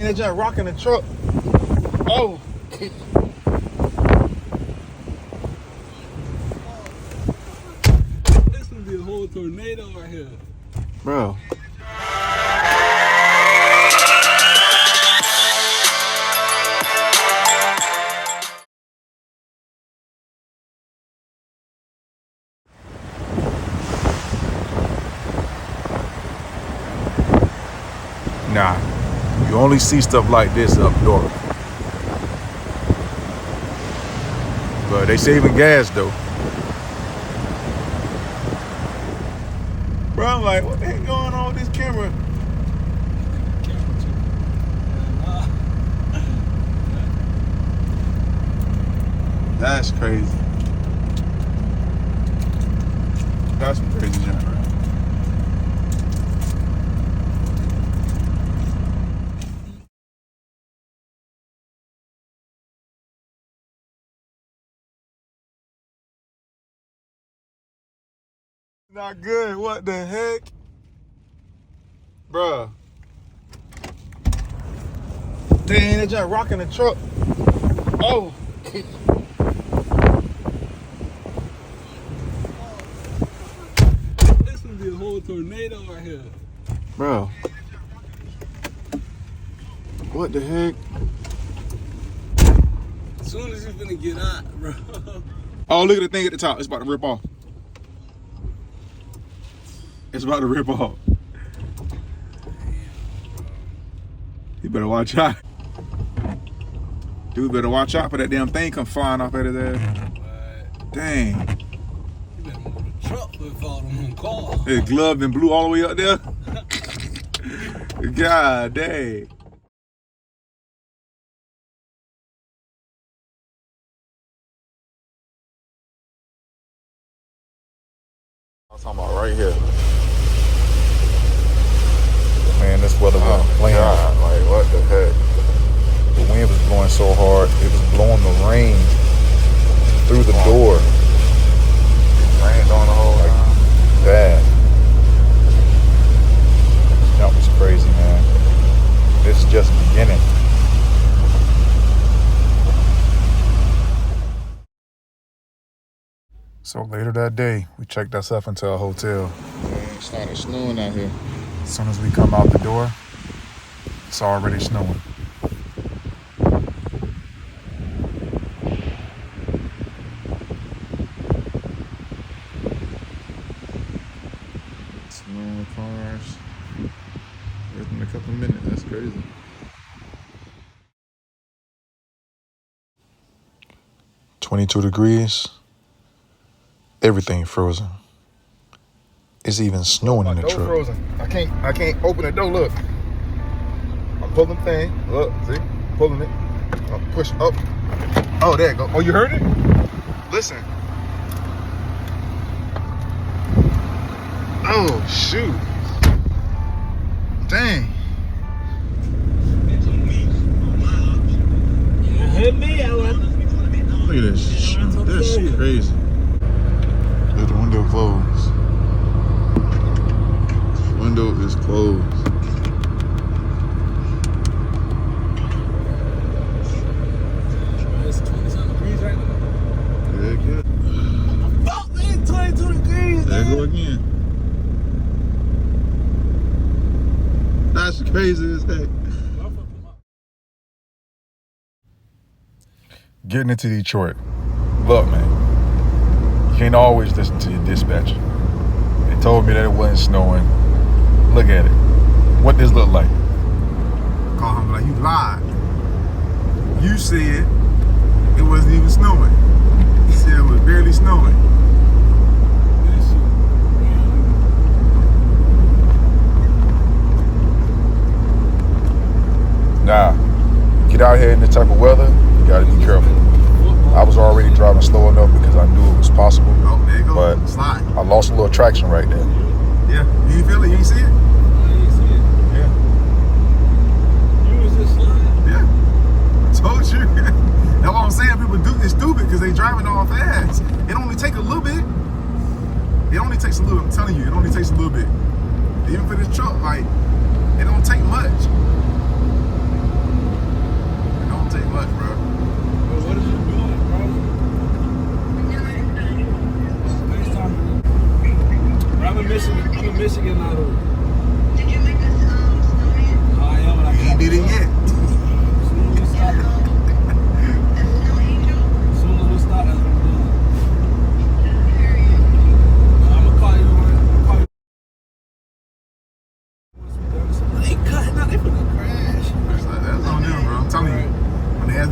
And they just rocking the truck. Oh. This gonna be a whole tornado right here. Bro. Nah, you only see stuff like this up north. But they saving gas though. Bro, I'm like, what the heck going on with this camera? That's crazy. That's some crazy junk, right? Not good. What the heck? Bruh. Dang, they just rocking the truck. Oh. This gonna be a whole tornado right here. Bro. What the heck? As soon as you finna get out, bro. Oh, look at the thing at the top. It's about to rip off. It's about to rip off. You better watch out. Dude better watch out for that damn thing come flying off out of there. What? Dang. You better move the truck with all them cars. It gloved and blew all the way up there. God dang. I'm talking about right here. Man, this weather wasn't playing. God, like what the heck? The wind was blowing so hard, it was blowing the rain through the door. Rained on the whole time. Bad. That was crazy, man. This is just the beginning. So later that day, we checked ourselves into a hotel. It started snowing out here. As soon as we come out the door, it's already snowing. Snowing cars. Within a couple minutes. That's crazy. .22 degrees. Everything frozen. It's even snowing in the door truck. frozen. I can't open the door. Look. I'm pulling the thing. Look, see? Pulling it. I'll push up. Oh, there it go. Oh, you heard it? Listen. Oh, shoot. Dang. You hit me, Ellen. Look at this. That's crazy. Look, the window closed. Window is closed. It's 20-something degrees right now. Yeah, good. Fuck, man, 22 degrees, There man. go again. That's crazy as heck. Getting into Detroit. Look, man, you can't always listen to your dispatcher. They told me that it wasn't snowing. Look at it. What this look like? Call him like, you lied. You said it wasn't even snowing. He said it was barely snowing. Nah, get out here in this type of weather, you gotta be careful. I was already driving slow enough because I knew it was possible. Oh, there you go. But Slide. I lost a little traction right there. Yeah. You ain't feel it? You ain't see it? Yeah. You was just sliding? Yeah. Told you. That's what I'm saying. People do this stupid because they driving all fast. It only take a little bit. It only takes a little. I'm telling you, it only takes a little bit. Even for this truck, like, it don't take much.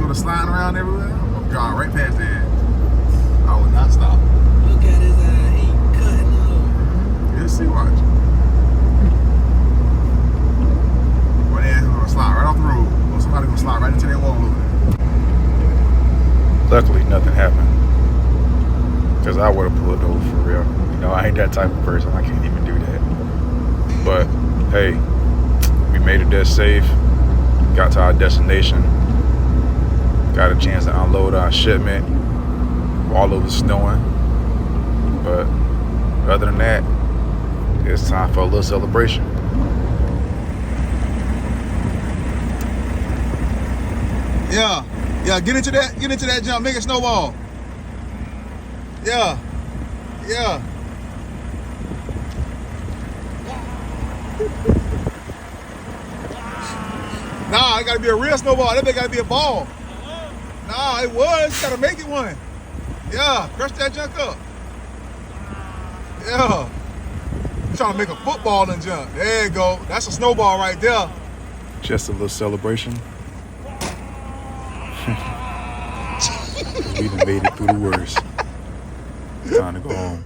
motherfucker sliding around everywhere, I'm gonna drive right past that. I will not stop. Look at his ass. He cutting up. You'll see, watch. Boy, that ass gonna slide right off the road. Or somebody gonna slide right into that wall over there. Luckily, nothing happened. Because I would have pulled over for real. You know, I ain't that type of person. I can't even do that. But, hey, we made it there safe. Got to our destination. Got a chance to unload our shipment. All over snowing. But other than that, it's time for a little celebration. Yeah, get into that jump, make it snowball. Yeah. Nah, it gotta be a real snowball. That thing gotta be a ball. Nah, it was. You gotta make it one. Yeah, crush that junk up. Yeah. You trying to make a football and jump. There you go. That's a snowball right there. Just a little celebration. We done made it through the worst. Time to go home.